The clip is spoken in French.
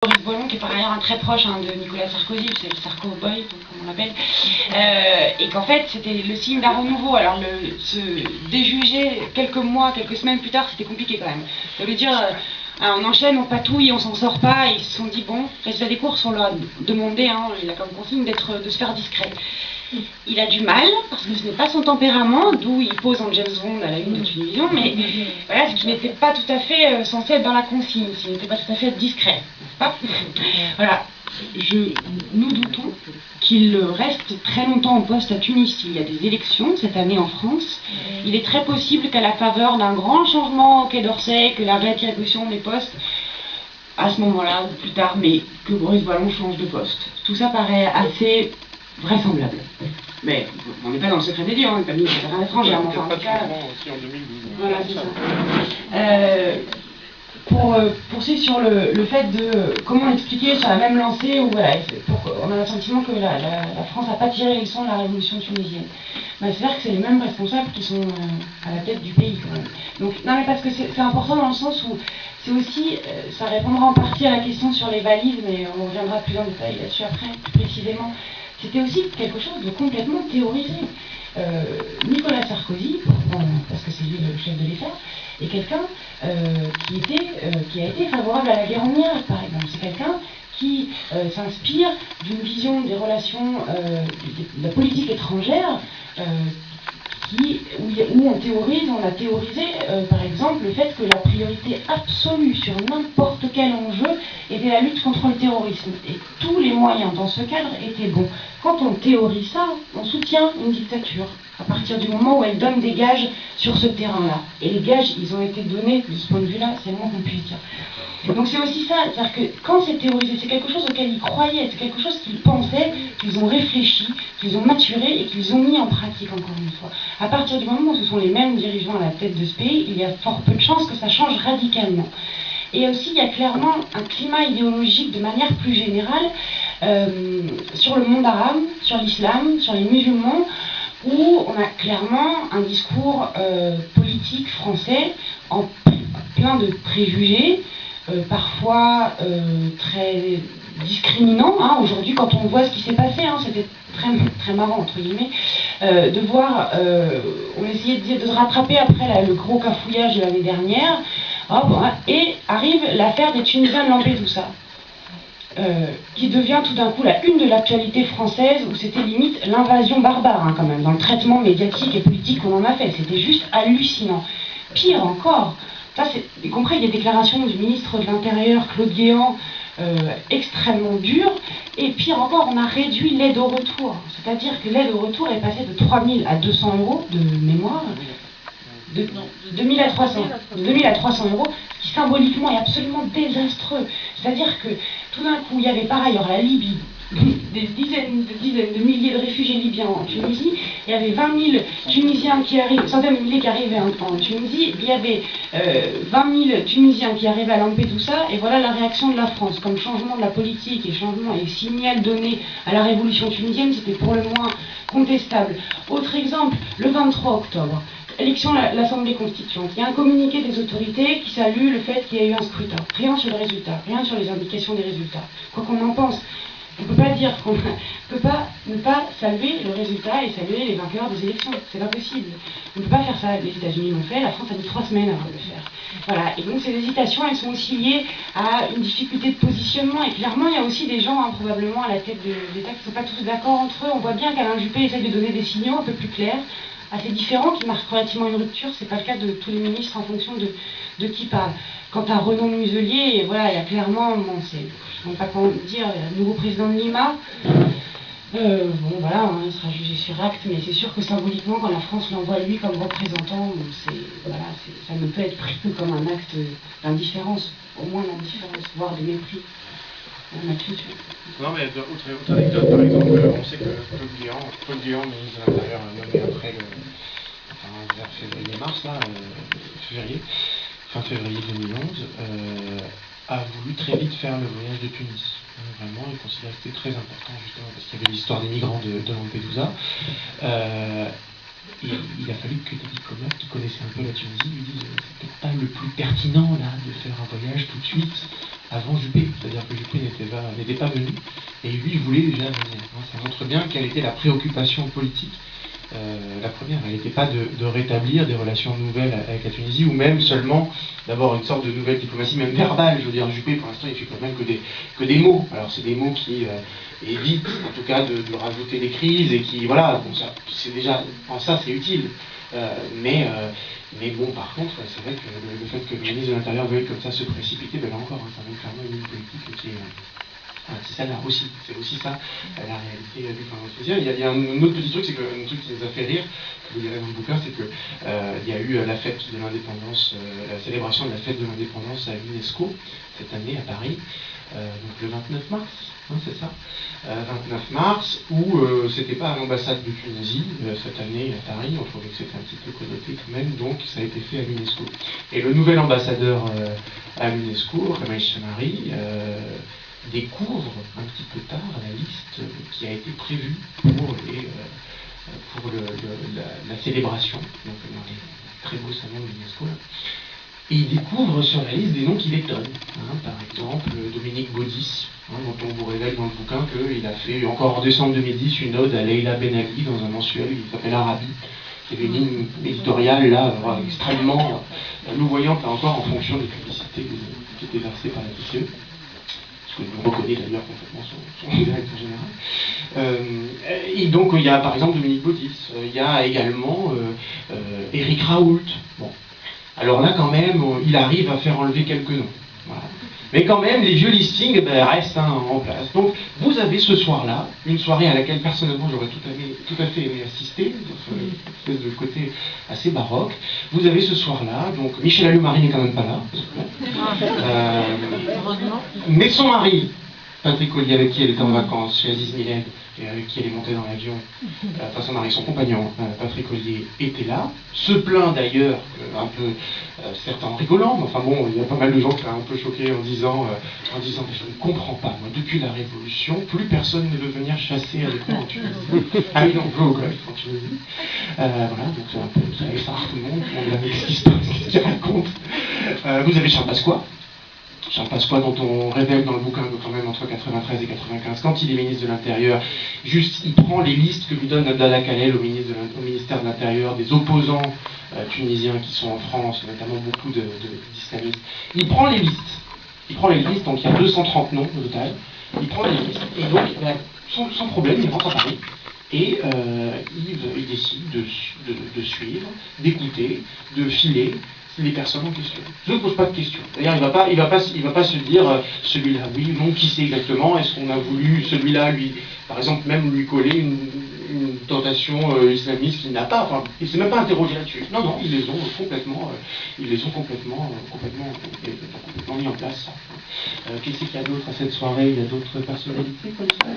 Boris Bollon, qui est par ailleurs un très proche de Nicolas Sarkozy, c'est le Sarko-boy, comme on l'appelle, et qu'en fait c'était le signe d'un renouveau. Alors se déjuger quelques mois, quelques semaines plus tard, c'était compliqué quand même. Ça veut dire, on enchaîne, on patouille, on s'en sort pas, et ils se sont dit, bon, résultat des courses, on leur a demandé, il a comme consigne de se faire discret. Il a du mal, parce que ce n'est pas son tempérament, d'où il pose en James Bond à la une de télévision, mais voilà, ce qui n'était pas tout à fait censé être dans la consigne, ce qui n'était pas tout à fait discret, n'est-ce pas? Voilà, nous doutons qu'il reste très longtemps en poste à Tunis. Il y a des élections cette année en France. Il est très possible qu'à la faveur d'un grand changement au Quai d'Orsay, que la réattribution des postes, à ce moment-là, ou plus tard, mais que Boris Bollon change de poste. Tout ça paraît assez vraisemblable. Mais on n'est pas dans le secret des dieux, on n'est pas mis à rien étrangère. Enfin, en tout cas, aussi en 2012. Voilà, c'est ça. Pour poursuivre sur le fait de comment expliquer sur la même lancée où voilà, on a le sentiment que la France n'a pas tiré les leçons de la révolution tunisienne. C'est-à-dire que c'est les mêmes responsables qui sont à la tête du pays quand même. Donc, non mais parce que c'est important dans le sens où c'est aussi, ça répondra en partie à la question sur les valises, mais on reviendra plus en détail là-dessus après, plus précisément. C'était aussi quelque chose de complètement théorisé. Nicolas Sarkozy, parce que c'est lui le chef de l'État, est quelqu'un qui a été favorable à la guerre en Irak, par exemple. C'est quelqu'un qui s'inspire d'une vision des relations de la politique étrangère où on a théorisé, par exemple, le fait que la priorité absolue sur n'importe quel enjeu était la lutte contre le terrorisme. Et tous les moyens dans ce cadre étaient bons. Quand on théorise ça, on soutient une dictature, à partir du moment où elle donne des gages sur ce terrain-là. Et les gages, ils ont été donnés de ce point de vue-là, c'est le moins qu'on puisse dire. Donc c'est aussi ça, c'est-à-dire que quand c'est théorisé, c'est quelque chose auquel ils croyaient, c'est quelque chose qu'ils pensaient, qu'ils ont réfléchi, qu'ils ont maturé et qu'ils ont mis en pratique, encore une fois. À partir du moment où ce sont les mêmes dirigeants à la tête de ce pays, il y a fort peu de chances que ça change radicalement. Et aussi, il y a clairement un climat idéologique de manière plus générale sur le monde arabe, sur l'islam, sur les musulmans, où on a clairement un discours politique français en plein de préjugés, parfois très discriminant. Aujourd'hui, quand on voit ce qui s'est passé, c'était très marrant, entre guillemets, de voir, on essayait de se rattraper après le gros cafouillage de l'année dernière, et arrive l'affaire des Tunisiens de Lampedusa, qui devient tout d'un coup la une de l'actualité française, où c'était limite l'invasion barbare, quand même, dans le traitement médiatique et politique qu'on en a fait. C'était juste hallucinant. Pire encore, ça, y compris des déclarations du ministre de l'Intérieur, Claude Guéant, extrêmement dures, et pire encore, on a réduit l'aide au retour. C'est-à-dire que l'aide au retour est passée de 3 000 à 200 euros de mémoire, de 2 000 à 300, de 2 000 à 300 euros, ce qui symboliquement est absolument désastreux. C'est-à-dire que tout d'un coup, il y avait par ailleurs la Libye, des dizaines de milliers de réfugiés libyens en Tunisie, il y avait 20 000 Tunisiens qui arrivent, centaines de milliers qui arrivaient en Tunisie, il y avait 20 000 Tunisiens qui arrivaient à Lampedusa, et voilà la réaction de la France. Comme changement de la politique et changement et signal donné à la révolution tunisienne, c'était pour le moins contestable. Autre exemple, le 23 octobre. Élection à l'Assemblée constituante. Il y a un communiqué des autorités qui salue le fait qu'il y ait eu un scrutin. Rien sur le résultat, rien sur les indications des résultats. Quoi qu'on en pense, on ne peut pas dire qu'on ne peut pas ne pas saluer le résultat et saluer les vainqueurs des élections. C'est pas possible. On ne peut pas faire ça. Les États-Unis l'ont fait, la France a mis 3 semaines avant de le faire. Voilà. Et donc ces hésitations, elles sont aussi liées à une difficulté de positionnement. Et clairement, il y a aussi des gens, probablement à la tête de l'État, qui ne sont pas tous d'accord entre eux. On voit bien qu'Alain Juppé essaie de donner des signaux un peu plus clairs, assez différents, qui marquent relativement une rupture. C'est pas le cas de tous les ministres en fonction de qui parle. Quant à Renaud Muselier, voilà, il y a clairement, je ne sais pas comment dire, nouveau président de Lima. Voilà, il sera jugé sur acte, mais c'est sûr que symboliquement, quand la France l'envoie lui comme représentant, ça ne peut être pris que comme un acte d'indifférence, au moins d'indifférence, voire de mépris. Non, mais autre anecdote, par exemple, on sait que Claude Guéant, ministre de l'Intérieur, nommé après vers février-mars, fin février 2011, a voulu très vite faire le voyage de Tunis. Vraiment, il considérait que c'était très important, justement, parce qu'il y avait l'histoire des migrants de Lampedusa. Et il a fallu que des diplomates qui connaissaient un peu la Tunisie lui disent c'est peut-être pas le plus pertinent là de faire un voyage tout de suite avant Juppé. C'est-à-dire que Juppé n'était pas venu et lui il voulait déjà venir. Ça montre bien quelle était la préoccupation politique. La première, elle n'était pas de rétablir des relations nouvelles avec la Tunisie, ou même seulement d'avoir une sorte de nouvelle diplomatie, même verbale. Je veux dire, Juppé, pour l'instant, il fait quand même que des mots. Alors, c'est des mots qui évitent, en tout cas, de rajouter des crises, et qui, voilà, bon, ça, c'est déjà, en ça, c'est utile. Mais bon, par contre, c'est vrai que le fait que le ministre de l'Intérieur veuille comme ça se précipiter, ben là encore, ça montre clairement une ligne politique qui est... c'est ça là aussi, c'est aussi ça la réalité du Parlement spécial. Il y a un autre petit truc, c'est un truc qui nous a fait rire, que vous lirez dans le bouquin, c'est que il y a eu la fête de l'indépendance, la célébration de la fête de l'indépendance à l'UNESCO cette année à Paris, donc le 29 mars, hein, c'est ça, 29 mars, où c'était pas à l'ambassade de Tunisie cette année à Paris, on trouvait que c'était un petit peu connoté quand même, donc ça a été fait à l'UNESCO. Et le nouvel ambassadeur à l'UNESCO, Ramaï Chamari, découvre un petit peu tard la liste qui a été prévue pour la célébration, donc dans les très beaux salons de l'UNESCO. Et il découvre sur la liste des noms qui l'étonnent. Par exemple, Dominique Baudis, dont on vous révèle dans le bouquin qu'il a fait, encore en décembre 2010, une ode à Leila Ben Ali dans un mensuel qui s'appelle Arabi, qui est une ligne éditoriale là, extrêmement louvoyante, là encore, en fonction des publicités qui étaient versées par la TCE. On reconnaît d'ailleurs complètement son directeur général. Et donc il y a par exemple Dominique Baudis, il y a également Éric Raoult. Bon. Alors là quand même, il arrive à faire enlever quelques noms. Voilà. Mais quand même, les vieux listings restent en place. Donc vous avez ce soir-là, une soirée à laquelle personnellement j'aurais tout à fait aimé assister, une espèce de côté assez baroque. Vous avez ce soir-là, donc Michel Allemarie n'est quand même pas là, mais son mari, Patrick Ollier, avec qui elle était en vacances chez Aziz Miled, et avec qui elle est montée dans l'avion, enfin son mari, son compagnon, Patrick Ollier, était là, se plaint d'ailleurs, un peu, certains en rigolant, mais enfin bon, il y a pas mal de gens qui sont un peu choqués en disant mais je ne comprends pas, moi, depuis la Révolution, plus personne ne veut venir chasser avec moi en Tunisie. Ah oui, non, je veux au golf en Tunisie. Voilà, donc c'est un peu, ça effare tout le monde avec ce qu'il raconte. Vous avez Charles Pasqua. Charles Pasqua, dont on révèle dans le bouquin que quand même entre 93 et 95, quand il est ministre de l'Intérieur, juste il prend les listes que lui donne Abdallah Khalel au ministère de l'Intérieur, des opposants tunisiens qui sont en France, notamment beaucoup d'islamistes. Il prend les listes, donc il y a 230 noms au total, il prend les listes, et donc sans problème, il rentre à Paris, et il décide de suivre, d'écouter, de filer les personnes en question. Je ne pose pas de questions. D'ailleurs, il va pas se dire celui-là, oui, non, qui c'est exactement, est-ce qu'on a voulu celui-là, lui, par exemple, même lui coller une tentation islamiste qu'il n'a pas, enfin, il ne s'est même pas interrogé là-dessus. Non, non, ils les ont complètement mis en place. Qu'est-ce qu'il y a d'autre à cette soirée? Il y a d'autres personnalités comme ça?